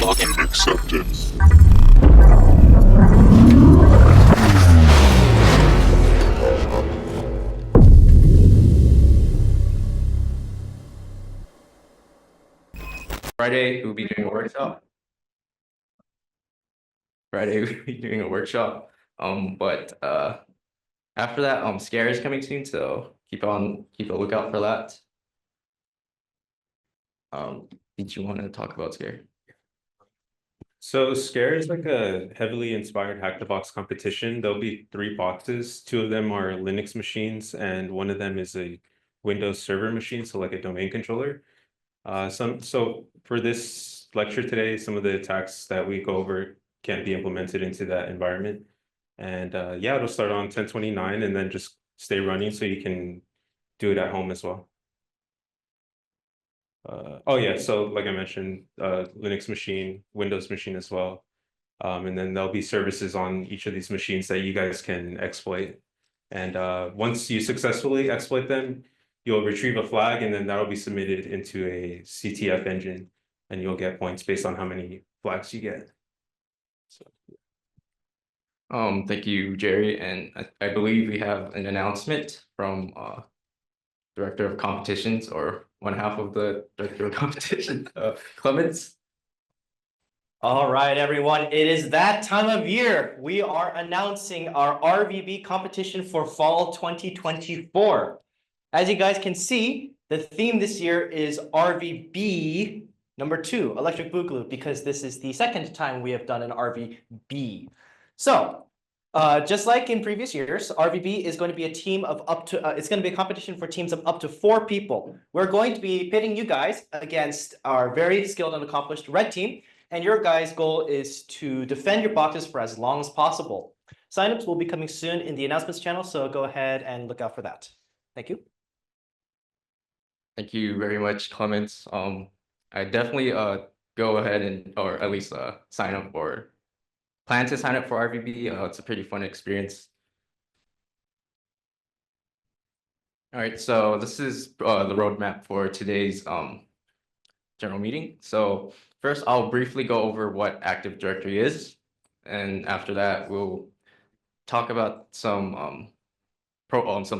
Login accepted. Friday, we'll be doing a workshop. But after that, Scare is coming soon, so keep a lookout for that. Did you want to talk about Scare? So Scare is like a heavily inspired Hack the Box competition. There'll be 3 boxes. 2 of them are Linux machines, and one of them is a Windows Server machine, so like a domain controller. So for this lecture today, some of the attacks that we go over can't be implemented into that environment. And yeah, it'll start on 10/29 and then just stay running so you can do it at home as well. Oh yeah, so like I mentioned, Linux machine, Windows machine as well. And then there'll be services on each of these machines that you guys can exploit. And once you successfully exploit them, you'll retrieve a flag, and then that'll be submitted into a CTF engine, and you'll get points based on how many flags you get. So Thank you, Jerry, and I believe we have an announcement from Director of Competitions, or one half of the Director of Competition, Clements. All right, everyone, it is that time of year. We are announcing our RVB competition for fall 2024. As you guys can see, the theme this year is RVB number 2, Electric Boogaloo, because this is the second time we have done an RVB. So, just like in previous years, RVB is going to be a team of up to, it's going to be a competition for teams of up to 4 people. We're going to be pitting you guys against our very skilled and accomplished red team. And your guys' goal is to defend your boxes for as long as possible. Signups will be coming soon in the announcements channel, so go ahead and look out for that. Thank you. Thank you very much, Clements. I definitely go ahead and, or at least sign up, or plan to sign up for RVB. It's a pretty fun experience. All right, so this is the roadmap for today's general meeting. So first, I'll briefly go over what Active Directory is, and after that, we'll talk about some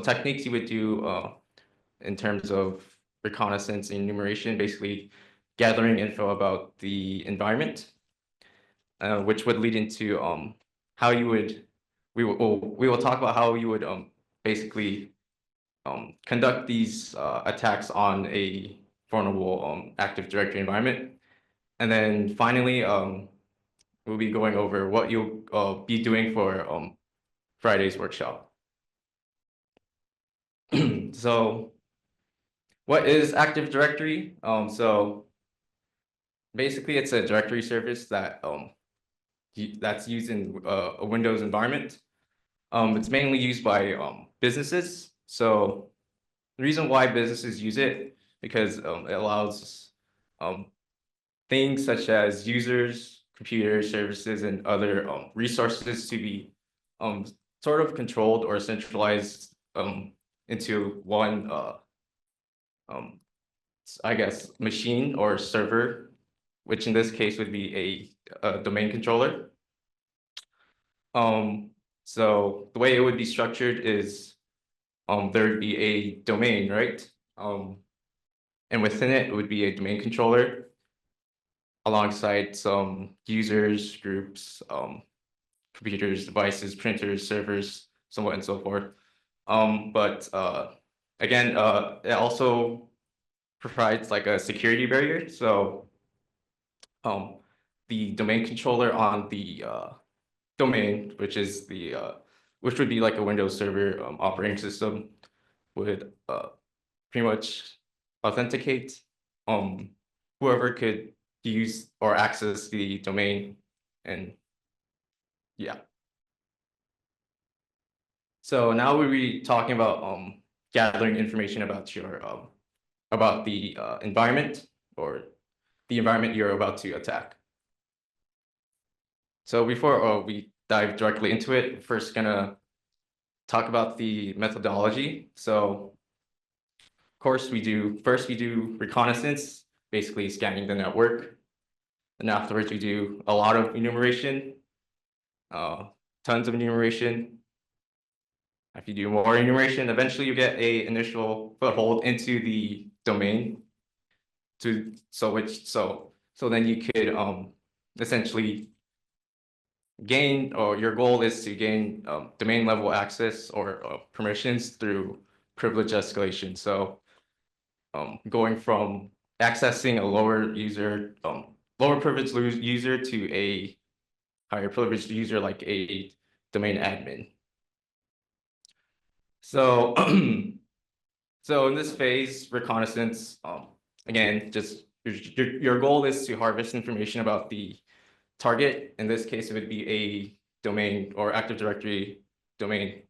techniques you would do in terms of reconnaissance and enumeration, basically gathering info about the environment, which would lead into how you would we will talk about how you would basically conduct these attacks on a vulnerable Active Directory environment. And then finally, we'll be going over what you'll be doing for Friday's workshop. So what is Active Directory? So basically it's a directory service that that's used in a Windows environment. It's mainly used by businesses. So the reason why businesses use it, because it allows things such as users, computers, services, and other resources to be sort of controlled or centralized into one, I guess, machine or server, which in this case would be a domain controller. So the way it would be structured is there would be a domain, right? And within it would be a domain controller alongside some users, groups, computers, devices, printers, servers, so on and so forth. But again, it also provides like a security barrier. So the domain controller on the domain, which is the which would be like a Windows Server operating system, would pretty much authenticate whoever could use or access the domain. And yeah. So now we'll be talking about gathering information about your about the environment, or the environment you're about to attack. So before we dive directly into it, first gonna talk about the methodology. So of course we do reconnaissance, basically scanning the network. And afterwards, you do a lot of enumeration, tons of enumeration. If you do more enumeration, eventually you get a initial foothold into the domain. So then you could essentially gain, or your goal is to gain domain level access or permissions through privilege escalation. So going from accessing a lower privileged user to a higher privileged user like a domain admin. So so in this phase, reconnaissance, again, just your goal is to harvest information about the target. In this case, it would be a domain or Active Directory domain.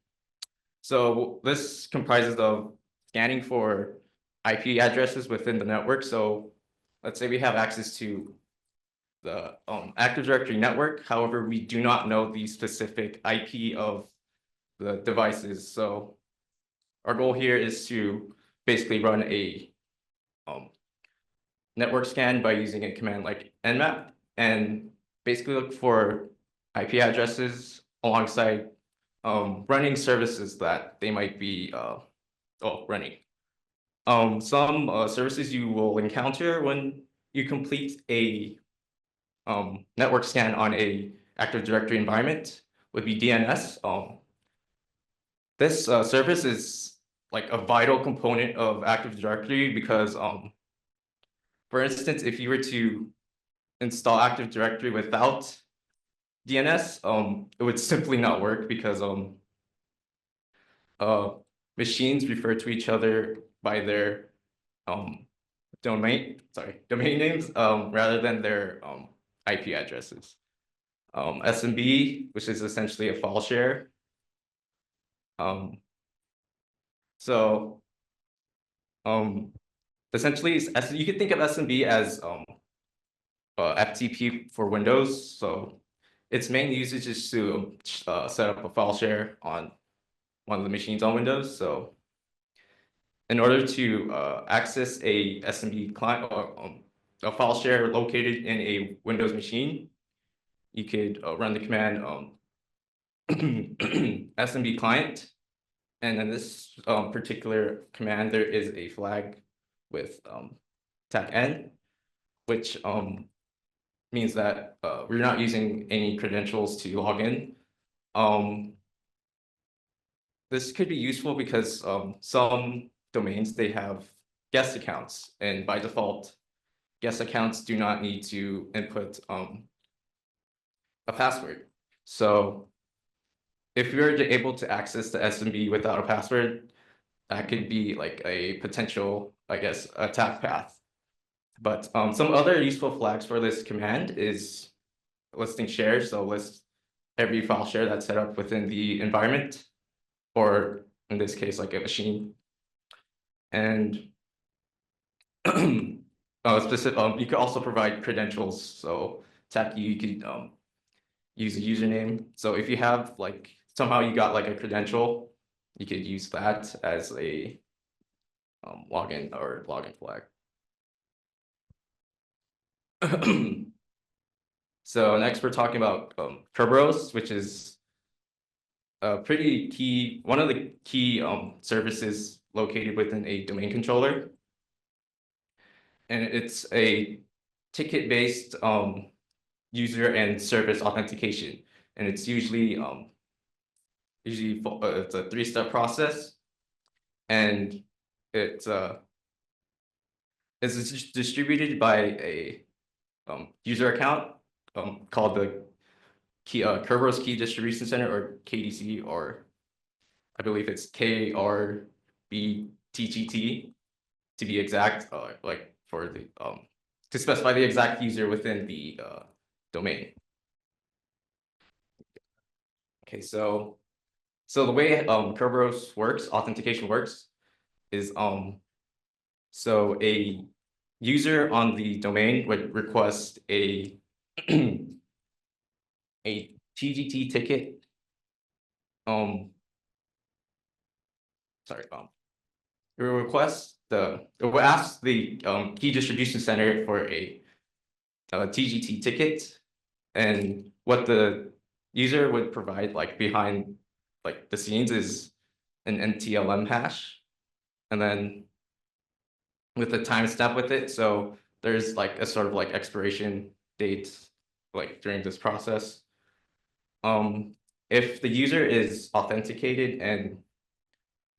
So this comprises of scanning for IP addresses within the network. So let's say we have access to the Active Directory network. However, we do not know the specific IP of the devices. So our goal here is to basically run a network scan by using a command like nmap and basically look for IP addresses alongside running services that they might be running. Some services you will encounter when you complete a network scan on a Active Directory environment would be DNS. This service is like a vital component of Active Directory because, for instance, if you were to install Active Directory without DNS, it would simply not work because machines refer to each other by their domain names rather than their IP addresses. SMB, which is essentially a file share. Essentially, you could think of SMB as FTP for Windows. So its main usage is to set up a file share on one of the machines on Windows. So in order to access a SMB client or a file share located in a Windows machine, you could run the command SMB client. And in this particular command, there is a flag with tag n, which means that we're not using any credentials to log in. This could be useful because some domains, they have guest accounts, and by default, guest accounts do not need to input a password. So if you're able to access the SMB without a password, that could be like a potential, I guess, attack path. But some other useful flags for this command is listing shares. So list every file share that's set up within the environment, or in this case, like a machine. And you could also provide credentials. So you could use a username. So if you have like somehow you got like a credential, you could use that as a login or login flag. So next we're talking about Kerberos, which is a pretty key, one of the key services located within a domain controller. And it's a ticket-based user and service authentication. And it's usually it's a 3-step process, and it's distributed by a user account called the Kerberos Key Distribution Center, or KDC, or I believe it's KRBTGT to be exact, like for the to specify the exact user within the domain. Okay, so the way Kerberos works, authentication works, is so a user on the domain would request a a TGT ticket. It will request it will ask the key distribution center for a TGT ticket, and what the user would provide like behind like the scenes is an NTLM hash, and then with a timestamp with it. So there's like a sort of like expiration date like during this process. If the user is authenticated and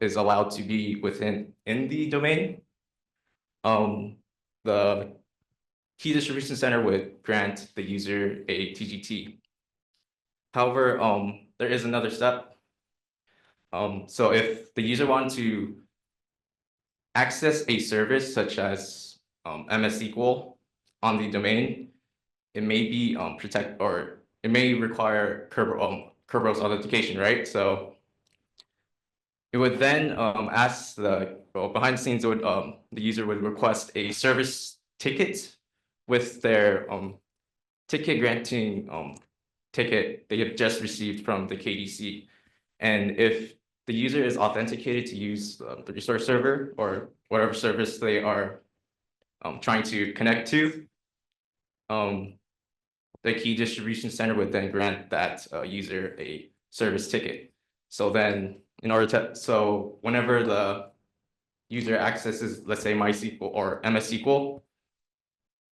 is allowed to be in the domain, the key distribution center would grant the user a TGT. However, there is another step. So if the user wanted to access a service such as MS SQL on the domain, it may be it may require Kerberos authentication, right? So it would then ask behind the scenes, the user would request a service ticket with their ticket granting ticket they have just received from the KDC. And if the user is authenticated to use the resource server or whatever service they are trying to connect to, the key distribution center would then grant that user a service ticket. So then so whenever the user accesses, let's say MySQL or MS SQL,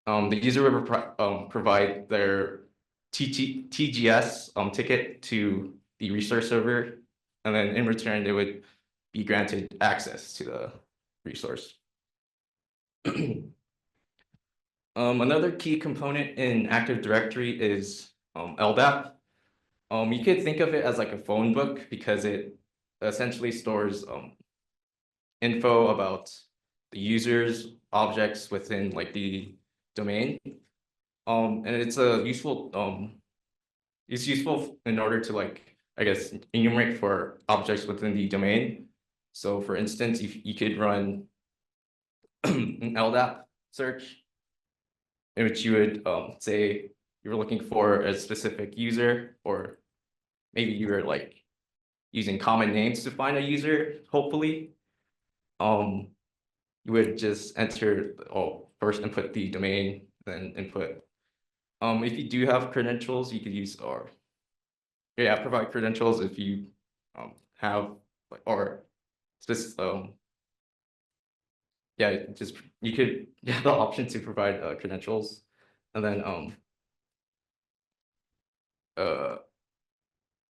the user will provide their TGS ticket to the resource server, and then in return, they would be granted access to the resource. Another key component in Active Directory is LDAP. You could think of it as like a phone book because it essentially stores info about the users, objects within like the domain. And it's useful in order to like, I guess, enumerate for objects within the domain. So for instance, you could run an LDAP search in which you would say you were looking for a specific user, or maybe you were like using common names to find a user, hopefully. You would just enter, first input the domain, then input. If you do have credentials, you could use provide credentials if you have you could have the option to provide credentials, and then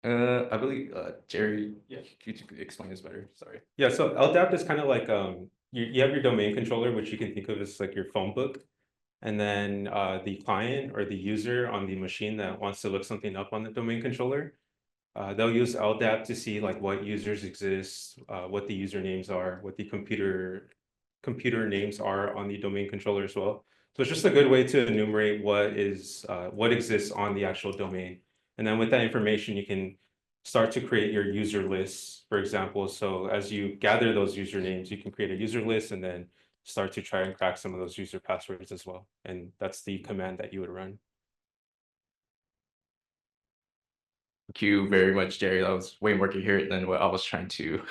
I believe Jerry, could you explain this better? Sorry. Yeah, so LDAP is kind of like you have your domain controller, which you can think of as like your phone book. And then the client or the user on the machine that wants to look something up on the domain controller, they'll use LDAP to see like what users exist, what the usernames are, what the computer names are on the domain controller as well. So it's just a good way to enumerate what exists on the actual domain. And then with that information, you can start to create your user lists, for example. So as you gather those usernames, you can create a user list and then start to try and crack some of those user passwords as well. And that's the command that you would run. Thank you very much, Jerry. That was way more coherent than what I was trying to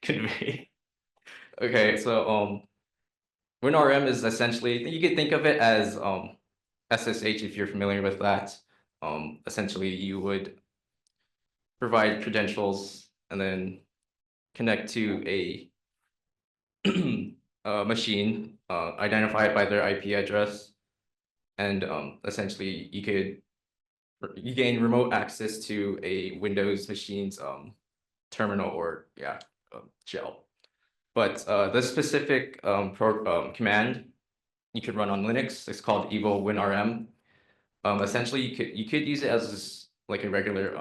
convey. Okay, so WinRM is essentially, you could think of it as SSH if you're familiar with that. Essentially, you would provide credentials and then connect to a machine identified by their IP address, and essentially you gain remote access to a Windows machine's terminal or shell. But the specific command you could run on Linux, it's called evo winrm. Essentially, you could use it as like a regular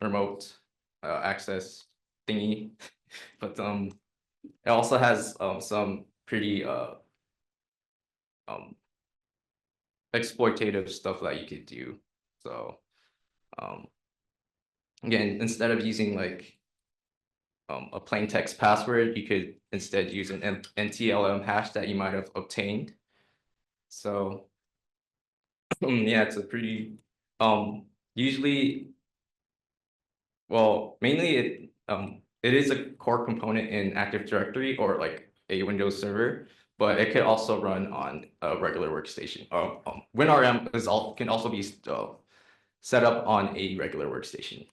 remote access thingy, but it also has some pretty exploitative stuff that you could do. So again, instead of using like a plain text password, you could instead use an NTLM hash that you might have obtained. So yeah, it's a pretty usually, well, mainly it is a core component in Active Directory or like a Windows server. but it could also run on a regular workstation. WinRM can also be set up on a regular workstation.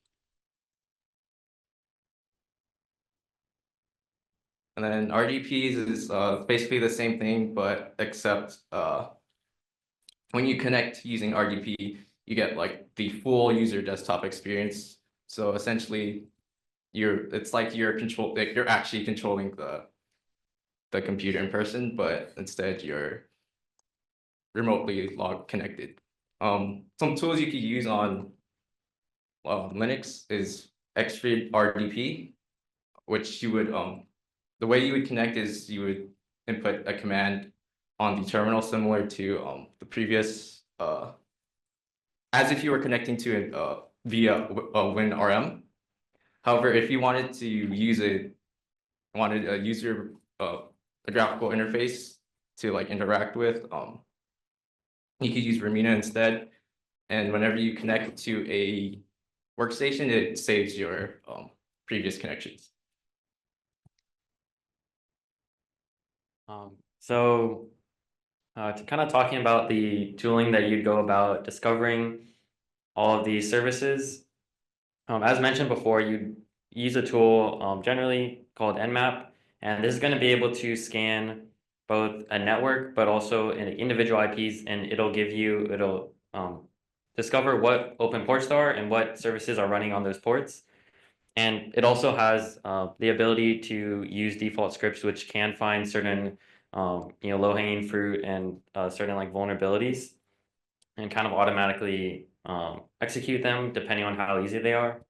And then RDPs is basically the same thing, but except when you connect using RDP, you get like the full user desktop experience. So essentially, it's like you're actually controlling the computer in person, but instead you're remotely connected. Some tools you could use on Linux is Xfree RDP, which you would the way you would connect is you would input a command on the terminal similar to the previous as if you were connecting to it via WinRM. However, if you wanted to use a graphical interface to like interact with, you could use Ramina instead. And whenever you connect to a workstation, it saves your previous connections. So to kind of talking about the tooling that you'd go about discovering all of these services. As mentioned before, you use a tool generally called Nmap, and this is going to be able to scan both a network but also in individual IPs, and it'll discover what open ports there are and what services are running on those ports. And it also has the ability to use default scripts, which can find certain low-hanging fruit and certain like vulnerabilities, and kind of automatically execute them depending on how easy they are.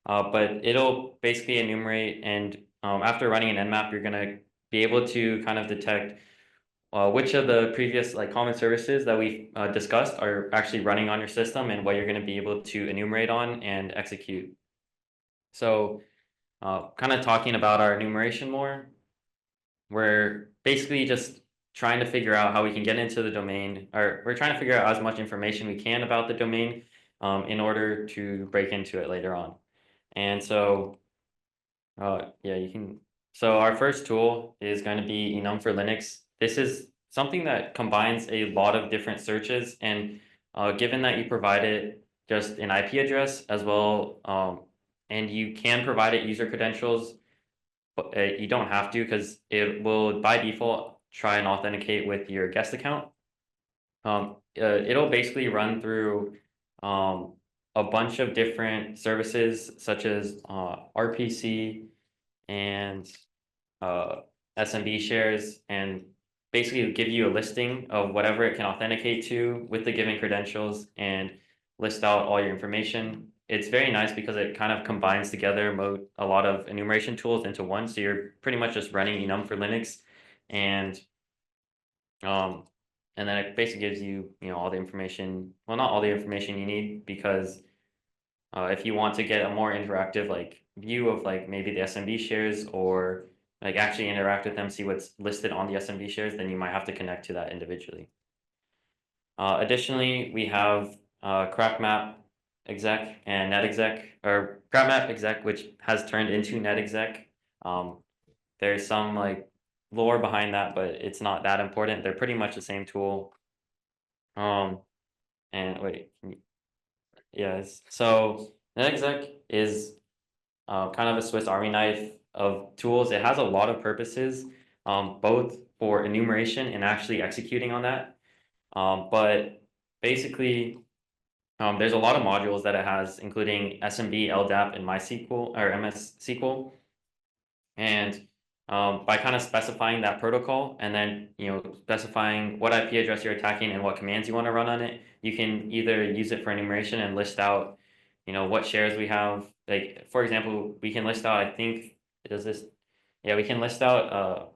But it'll basically enumerate, and after running an Nmap, you're gonna be able to kind of detect which of the previous like common services that we discussed are actually running on your system and what you're gonna be able to enumerate on and execute. So kind of talking about our enumeration more, we're basically just trying to figure out how we can get into the domain, or we're trying to figure out as much information we can about the domain in order to break into it later on. And so, yeah, you can. So our first tool is going to be enum for Linux. This is something that combines a lot of different searches, and given that you provide it just an IP address as well, and you can provide it user credentials, but you don't have to, because it will by default try and authenticate with your guest account. It'll basically run through a bunch of different services such as RPC and SMB shares, and basically give you a listing of whatever it can authenticate to with the given credentials and list out all your information. It's very nice because it kind of combines together a lot of enumeration tools into one. So you're pretty much just running enum for Linux, and then it basically gives you all the information. Well, not all the information you need, because if you want to get a more interactive like view of like maybe the SMB shares, or like actually interact with them, see what's listed on the SMB shares, then you might have to connect to that individually. Additionally, we have CrackMap exec and netexec, or CrackMap exec, which has turned into netexec. There's some like lore behind that, but it's not that important. They're pretty much the same tool. And wait, yes. So netexec is kind of a Swiss Army knife of tools. It has a lot of purposes, both for enumeration and actually executing on that. But basically, there's a lot of modules that it has, including SMB, LDAP, and MySQL or MS SQL. And by kind of specifying that protocol, and then specifying what IP address you're attacking and what commands you want to run on it, you can either use it for enumeration and list out what shares we have. Like, for example, we can list out, I think it does this. Yeah, we can list out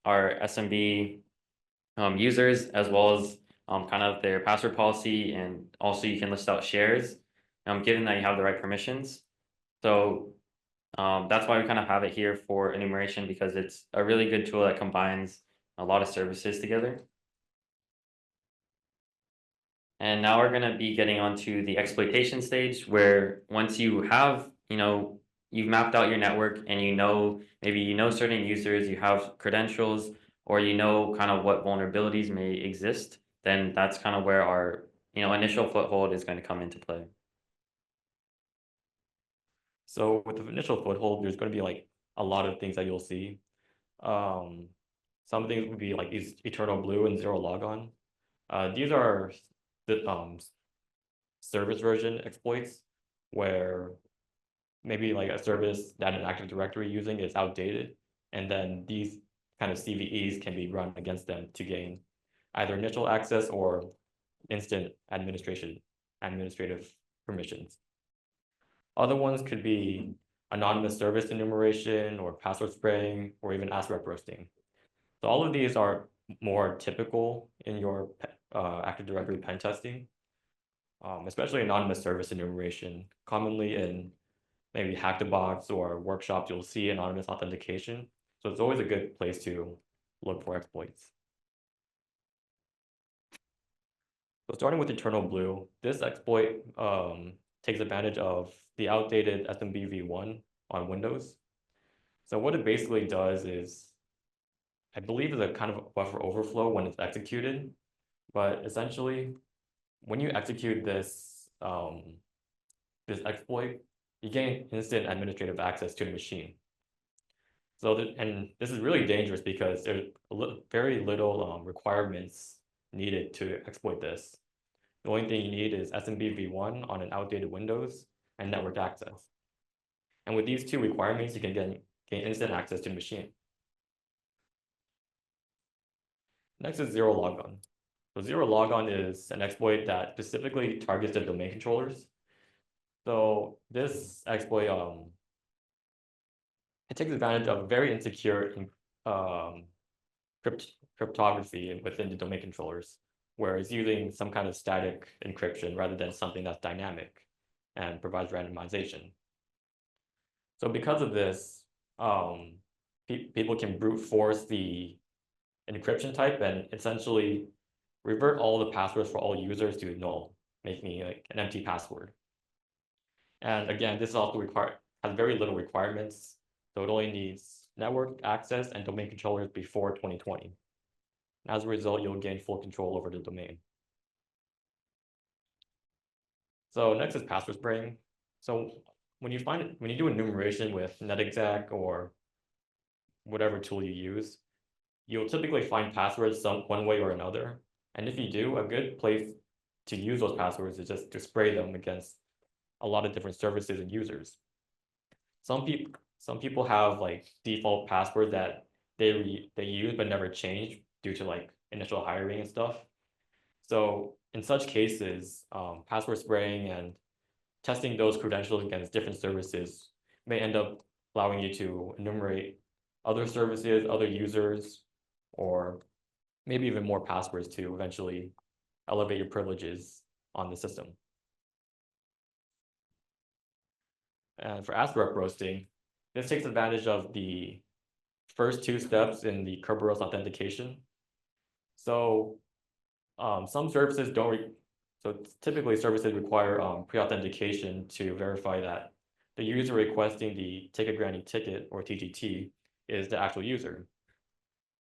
our SMB users, as well as kind of their password policy, and also you can list out shares, given that you have the right permissions. So that's why we kind of have it here for enumeration, because it's a really good tool that combines a lot of services together. And now we're going to be getting onto the exploitation stage, where once you have, you've mapped out your network, and maybe certain users, you have credentials, or you know kind of what vulnerabilities may exist, then that's kind of where our initial foothold is going to come into play. So with the initial foothold, there's going to be like a lot of things that you'll see. Um, some things would be like Eternal Blue and Zero Logon. These are the service version exploits where maybe like a service that an Active Directory using is outdated, and then these kind of CVEs can be run against them to gain either initial access or instant administrative permissions. Other ones could be anonymous service enumeration or password spraying or even ASREP roasting. So all of these are more typical in your Active Directory pen testing, especially anonymous service enumeration. Commonly in maybe Hack the Box or workshops, you'll see anonymous authentication. So it's always a good place to look for exploits. So starting with Eternal Blue, this exploit takes advantage of the outdated SMB v1 on Windows. So what it basically does is, I believe, is a kind of buffer overflow when it's executed, but essentially, when you execute this this exploit, you gain instant administrative access to the machine. So and this is really dangerous because there's very little requirements needed to exploit this. The only thing you need is SMB v1 on an outdated Windows and network access. And with these two requirements, you can gain instant access to the machine. Next is Zero Logon. So Zero Logon is an exploit that specifically targets the domain controllers. So this exploit, it takes advantage of very insecure cryptography within the domain controllers, where it's using some kind of static encryption rather than something that's dynamic and provides randomization. So because of this, people can brute force the encryption type and essentially revert all the passwords for all users to null, making like an empty password. And again, this also has very little requirements, so it only needs network access and domain controllers before 2020. As a result, you'll gain full control over the domain. So next is password spraying. So when you do enumeration with netexec or whatever tool you use, you'll typically find passwords one way or another. And if you do, a good place to use those passwords is just to spray them against a lot of different services and users. Some people have like default passwords that they use but never change due to like initial hiring and stuff. So in such cases, password spraying and testing those credentials against different services may end up allowing you to enumerate other services, other users, or maybe even more passwords to eventually elevate your privileges on the system. And for ASREP roasting, this takes advantage of the first two steps in the Kerberos authentication. So some services so typically services require pre-authentication to verify that the user requesting the ticket granting ticket or TGT is the actual user.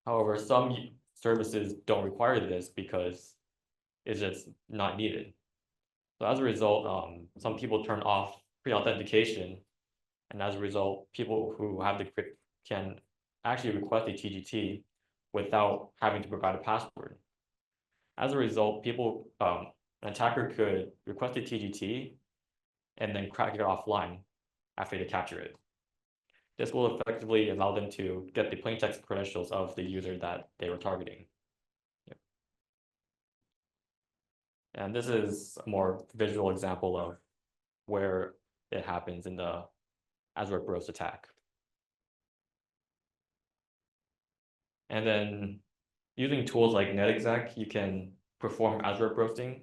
However, some services don't require this because it's just not needed. So as a result, some people turn off pre-authentication, and as a result, people who have the can actually request a TGT without having to provide a password. As a result, an attacker could request a TGT and then crack it offline after they capture it. This will effectively allow them to get the plain text credentials of the user that they were targeting. Yep. And this is a more visual example of where it happens in the ASREP roast attack. And then using tools like netexec, you can perform ASREP roasting.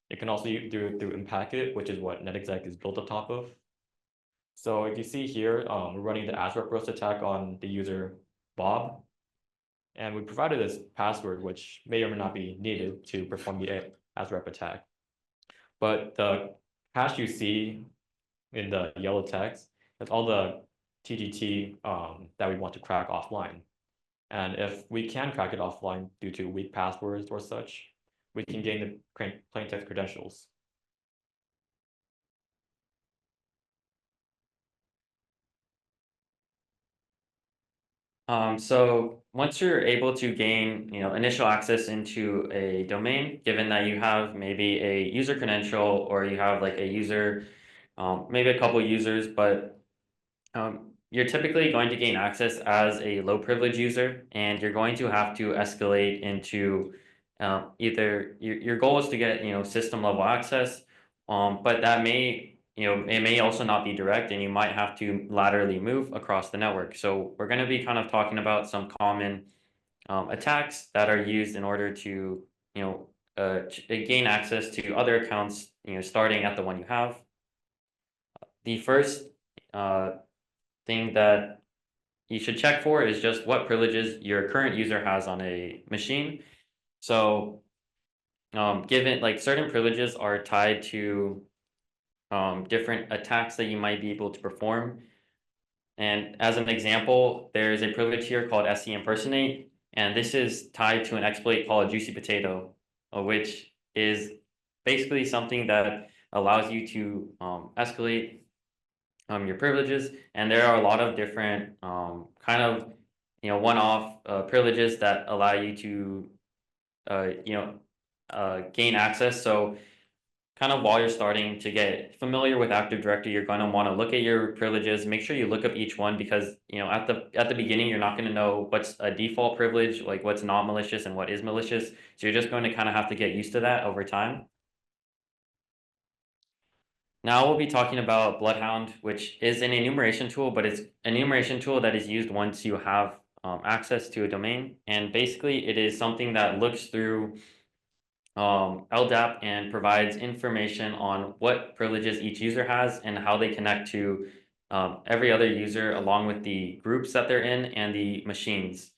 You can also do it through Impacket, which is what netexec is built on top of. So if you see here, we're running the ASREP roast attack on the user Bob, and we provided this password, which may or may not be needed to perform the ASREP attack. But the hash you see in the yellow text, that's all the TGT that we want to crack offline. And if we can crack it offline due to weak passwords or such, we can gain the plain text credentials. So once you're able to gain, initial access into a domain, given that you have maybe a user credential or you have like a user, maybe a couple users, but you're typically going to gain access as a low privilege user, and you're going to have to escalate into either your goal is to get system level access, but that may it may also not be direct, and you might have to laterally move across the network. So we're going to be kind of talking about some common attacks that are used in order to gain access to other accounts, starting at the one you have. The first thing that you should check for is just what privileges your current user has on a machine. So, given like certain privileges are tied to different attacks that you might be able to perform. And as an example, there's a privilege here called SE impersonate, and this is tied to an exploit called Juicy Potato, which is basically something that allows you to escalate your privileges, and there are a lot of different kind of one-off privileges that allow you to gain access. So kind of while you're starting to get familiar with Active Directory, you're going to want to look at your privileges. Make sure you look up each one, because at the beginning you're not going to know what's a default privilege, like what's not malicious and what is malicious. So you're just going to kind of have to get used to that over time. Now we'll be talking about Bloodhound, which is an enumeration tool, but it's an enumeration tool that is used once you have access to a domain. And basically it is something that looks through LDAP and provides information on what privileges each user has and how they connect to every other user, along with the groups that they're in and the machines.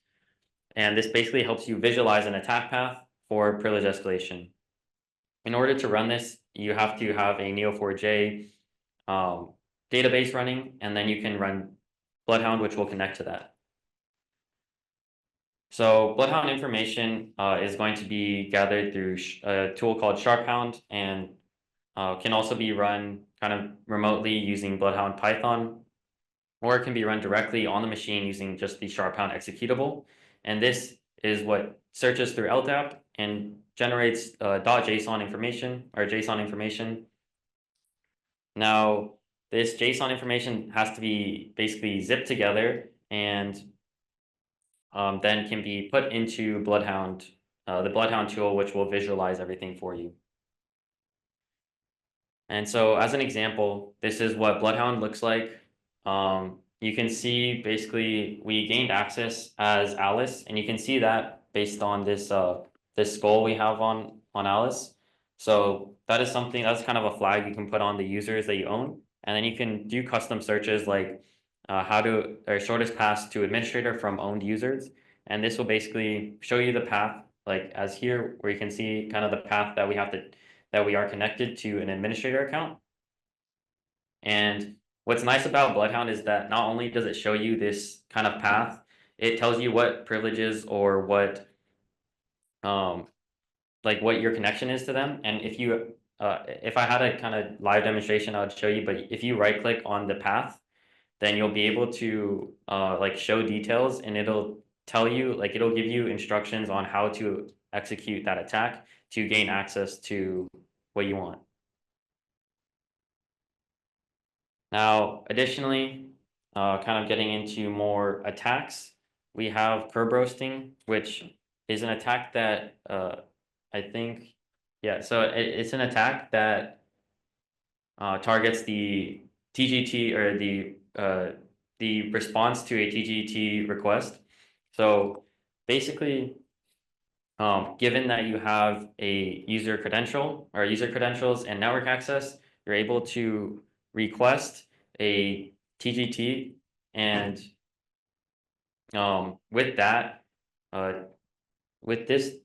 And this basically helps you visualize an attack path for privilege escalation. In order to run this, you have to have a Neo4j database running, and then you can run Bloodhound, which will connect to that. So Bloodhound information is going to be gathered through a tool called SharpHound, and can also be run kind of remotely using Bloodhound Python, or it can be run directly on the machine using just the SharpHound executable. And this is what searches through LDAP and generates .json information or JSON information. Now, this JSON information has to be basically zipped together and then can be put into Bloodhound, the Bloodhound tool, which will visualize everything for you. And so as an example, this is what Bloodhound looks like. You can see basically we gained access as Alice, and you can see that based on this this skull we have on Alice. So that is something that's kind of a flag you can put on the users that you own, and then you can do custom searches like shortest path to administrator from owned users, and this will basically show you the path, like as here where you can see kind of the path that we are connected to an administrator account. And what's nice about Bloodhound is that not only does it show you this kind of path, it tells you what privileges or what like what your connection is to them. And if I had a kind of live demonstration, I would show you, but if you right click on the path, then you'll be able to like show details, and it'll tell you, like it'll give you instructions on how to execute that attack to gain access to what you want. Now, additionally, kind of getting into more attacks, we have curb roasting, which is an attack that I think, yeah, so it's an attack that targets the TGT or the response to a TGT request. So basically, given that you have a user credential or user credentials and network access, you're able to request a TGT, and with that, with this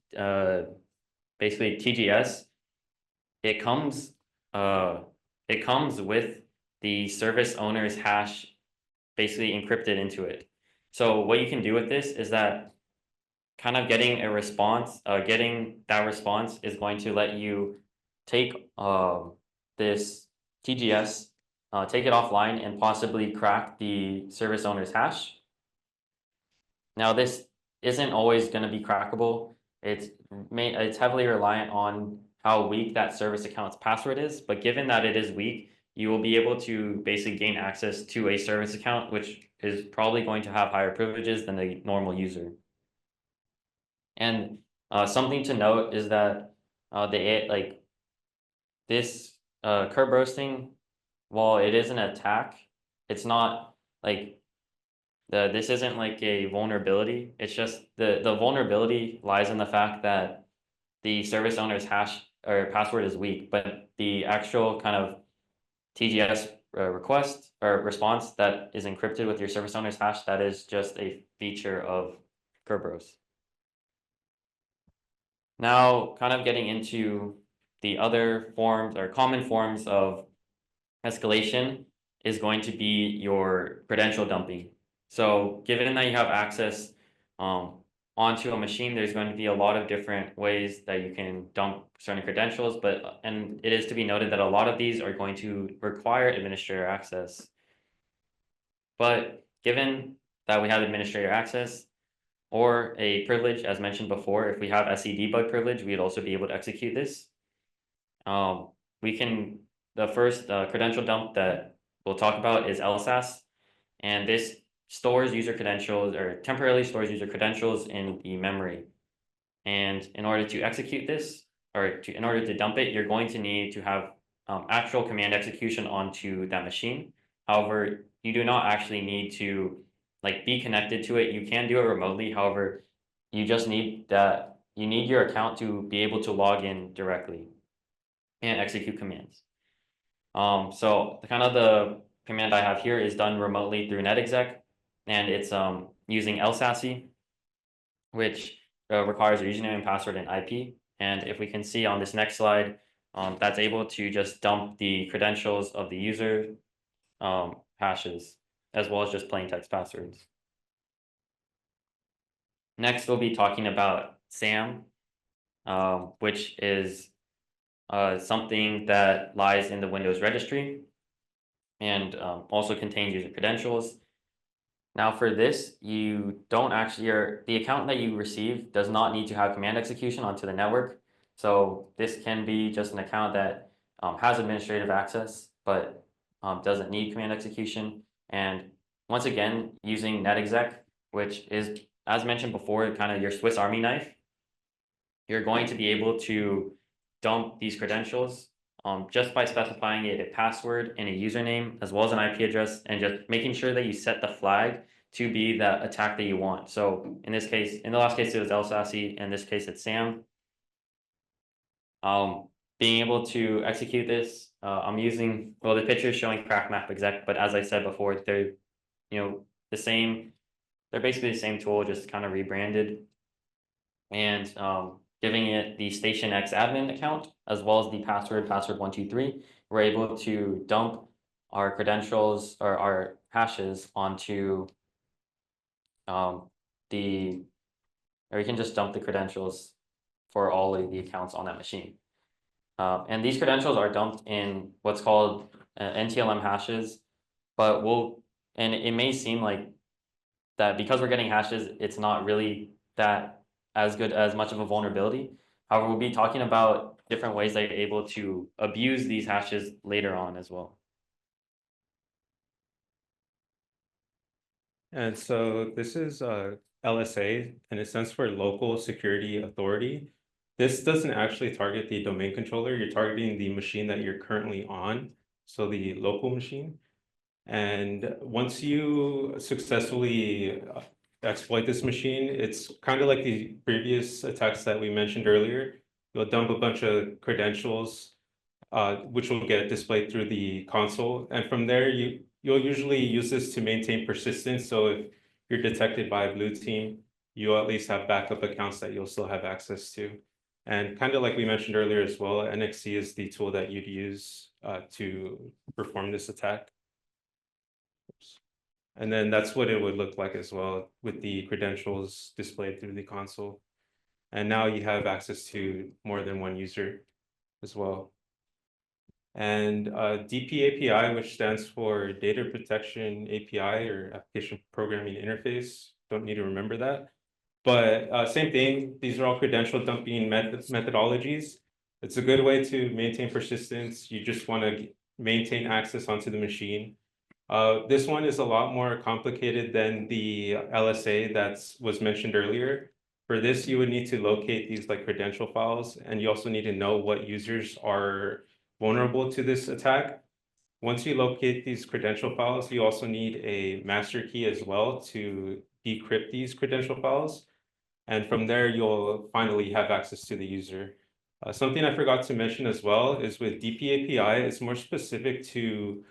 basically TGS, it comes with the service owner's hash basically encrypted into it. So what you can do with this is that kind of getting a response, getting that response is going to let you take this TGS, take it offline, and possibly crack the service owner's hash. Now, this isn't always going to be crackable. It's heavily reliant on how weak that service account's password is. But given that it is weak, you will be able to basically gain access to a service account, which is probably going to have higher privileges than the normal user. And something to note is that this curb roasting, while it is an attack, it's not like this isn't like a vulnerability. It's just the vulnerability lies in the fact that the service owner's hash or password is weak, but the actual kind of TGS request or response that is encrypted with your service owner's hash, that is just a feature of Kerberos. Now, kind of getting into the other forms or common forms of escalation is going to be your credential dumping. So given that you have access onto a machine, there's going to be a lot of different ways that you can dump certain credentials, and it is to be noted that a lot of these are going to require administrator access. But given that we have administrator access or a privilege, as mentioned before, if we have SE debug privilege, we'd also be able to execute this. The first credential dump that we'll talk about is LSAS, and this stores user credentials or temporarily stores user credentials in the memory. And in order to execute this, in order to dump it, you're going to need to have actual command execution onto that machine. However, you do not actually need to be connected to it. You can do it remotely. However, you just need your account to be able to log in directly and execute commands. So the command I have here is done remotely through netexec, and it's using LSASI, which requires a username and password and IP. And if we can see on this next slide, that's able to just dump the credentials of the user hashes, as well as just plain text passwords. Next, we'll be talking about SAM, which is something that lies in the Windows registry and also contains user credentials. Now for this, you don't actually, the account that you receive does not need to have command execution onto the network. So this can be just an account that has administrative access, but doesn't need command execution. And once again, using netexec, which is, as mentioned before, kind of your Swiss Army knife, you're going to be able to dump these credentials just by specifying a password and a username, as well as an IP address, and just making sure that you set the flag to be the attack that you want. So in this case, in the last case, it was LSASI. In this case, it's SAM. Being able to execute this, I'm using, well, the picture is showing crack map exec, but as I said before, they're the same. They're basically the same tool, just kind of rebranded, and giving it the Station X admin account as well as the password123. We're able to dump our credentials or our hashes onto or we can just dump the credentials for all of the accounts on that machine. And these credentials are dumped in what's called NTLM hashes, but and it may seem like that because we're getting hashes, it's not really that as much of a vulnerability. However, we'll be talking about different ways that you're able to abuse these hashes later on as well. And so this is LSA, and it stands for Local Security Authority. This doesn't actually target the domain controller. You're targeting the machine that you're currently on, so the local machine. And once you successfully exploit this machine, it's kind of like the previous attacks that we mentioned earlier. You'll dump a bunch of credentials, which will get displayed through the console. And from there, you'll usually use this to maintain persistence. So if you're detected by a blue team, you'll at least have backup accounts that you'll still have access to. And kind of like we mentioned earlier as well, NXC is the tool that you'd use to perform this attack. And then that's what it would look like as well with the credentials displayed through the console. And now you have access to more than one user as well. And DP API, which stands for Data Protection API or Application Programming Interface. Don't need to remember that. But same thing, these are all credential dumping methodologies. It's a good way to maintain persistence. You just want to maintain access onto the machine. This one is a lot more complicated than the LSA that was mentioned earlier. For this, you would need to locate these like credential files, and you also need to know what users are vulnerable to this attack. Once you locate these credential files, you also need a master key as well to decrypt these credential files. And from there, you'll finally have access to the user. Something I forgot to mention as well is with DP API, it's more specific to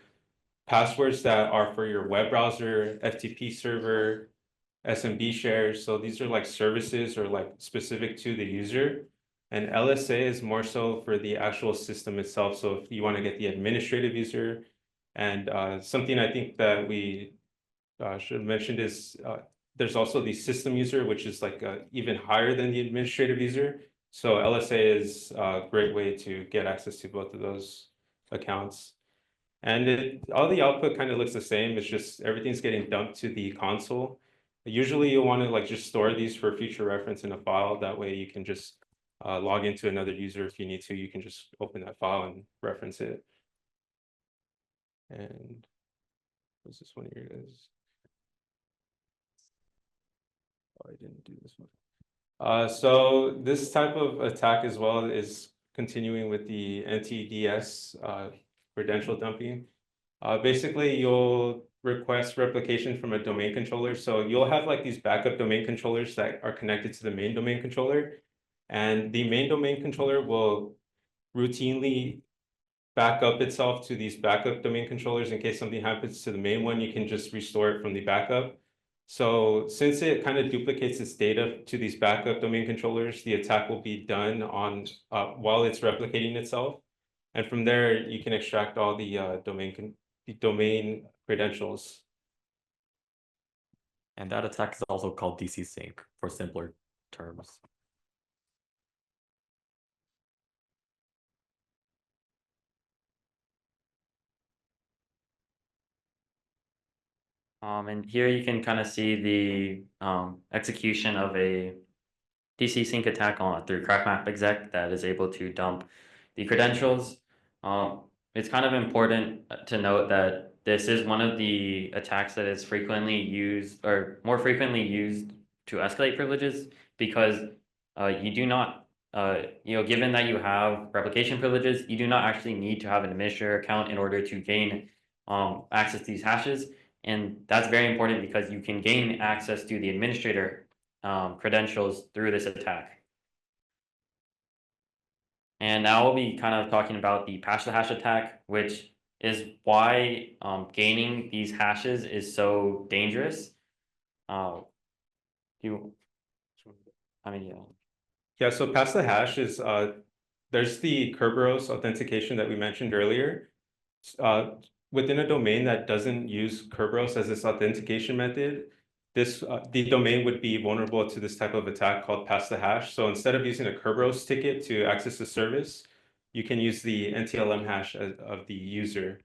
passwords that are for your web browser, FTP server, SMB shares. So these are like services or like specific to the user. And LSA is more so for the actual system itself. So if you want to get the administrative user, and something I think that we should have mentioned is there's also the system user, which is like even higher than the administrative user. So LSA is a great way to get access to both of those accounts. And all the output kind of looks the same. It's just everything's getting dumped to the console. Usually you'll want to like just store these for future reference in a file. That way you can just log into another user if you need to. You can just open that file and reference it. And what's this one here is? Oh, I didn't do this one. So this type of attack as well is continuing with the NTDS credential dumping. Basically, you'll request replication from a domain controller. So you'll have like these backup domain controllers that are connected to the main domain controller. And the main domain controller will routinely back up itself to these backup domain controllers in case something happens to the main one. You can just restore it from the backup. So since it kind of duplicates its data to these backup domain controllers, the attack will be done on while it's replicating itself. And from there, you can extract all the domain credentials. And that attack is also called DC sync for simpler terms. And here you can kind of see the execution of a DC sync attack on through crackmap exec that is able to dump the credentials. It's kind of important to note that this is one of the attacks that is frequently used or more frequently used to escalate privileges because you do not, given that you have replication privileges, you do not actually need to have an administrator account in order to gain access to these hashes. And that's very important because you can gain access to the administrator credentials through this attack. And now we'll be kind of talking about the patch the hash attack, which is why gaining these hashes is so dangerous. Yeah. Yeah, so pass the hash is there's the Kerberos authentication that we mentioned earlier. Within a domain that doesn't use Kerberos as its authentication method, the domain would be vulnerable to this type of attack called pass the hash. So instead of using a Kerberos ticket to access the service, you can use the NTLM hash of the user.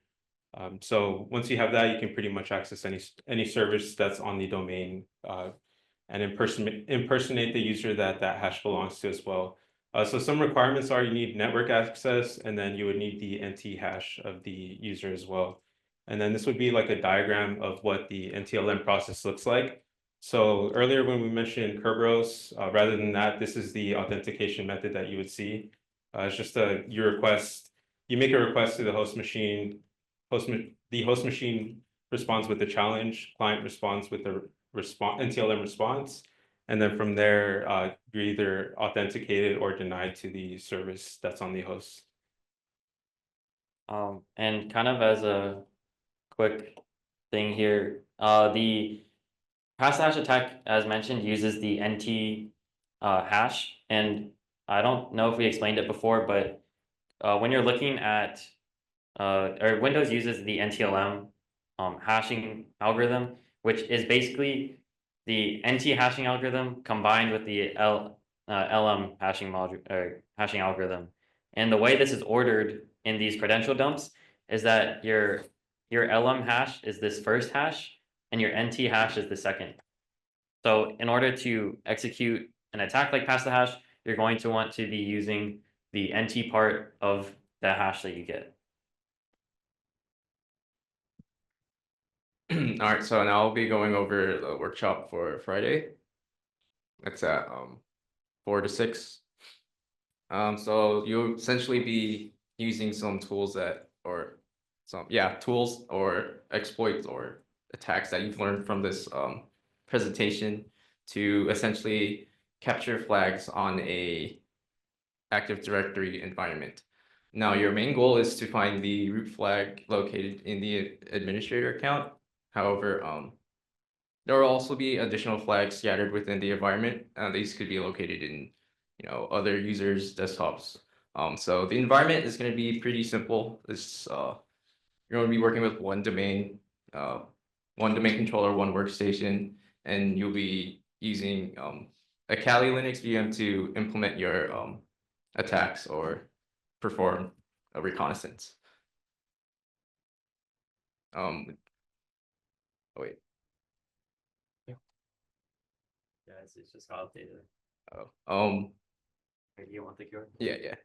So once you have that, you can pretty much access any service that's on the domain and impersonate the user that hash belongs to as well. So some requirements are you need network access, and then you would need the NT hash of the user as well. And then this would be like a diagram of what the NTLM process looks like. So earlier when we mentioned Kerberos, rather than that, this is the authentication method that you would see. It's just you make a request to the host machine. The host machine responds with the challenge, client responds with the NTLM response. And then from there, you're either authenticated or denied to the service that's on the host. And kind of as a quick thing here, the pass hash attack, as mentioned, uses the NT hash. And I don't know if we explained it before, but when you're looking at, or Windows uses the NTLM hashing algorithm, which is basically the NT hashing algorithm combined with the LM hashing module or hashing algorithm. And the way this is ordered in these credential dumps is that your LM hash is this first hash and your NT hash is the second. So in order to execute an attack like pass the hash, you're going to want to be using the NT part of the hash that you get. All right, so now I'll be going over the workshop for Friday. It's at 4 to 6. So you'll essentially be using some tools tools or exploits or attacks that you've learned from this presentation to essentially capture flags on a Active Directory environment. Now, your main goal is to find the root flag located in the administrator account. However, there will also be additional flags scattered within the environment. These could be located in, other users' desktops. So the environment is going to be pretty simple. You're going to be working with one domain controller, one workstation, and you'll be using a Kali Linux VM to implement your attacks or perform a reconnaissance. Oh wait. Yeah, it's just got updated. Oh, You want the keyword? yeah.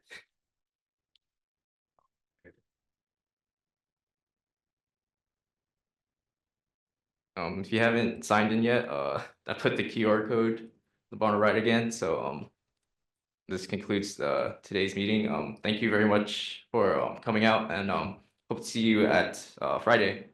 If you haven't signed in yet, I put the QR code at the bottom right again. So this concludes today's meeting. Thank you very much for coming out, and hope to see you at Friday.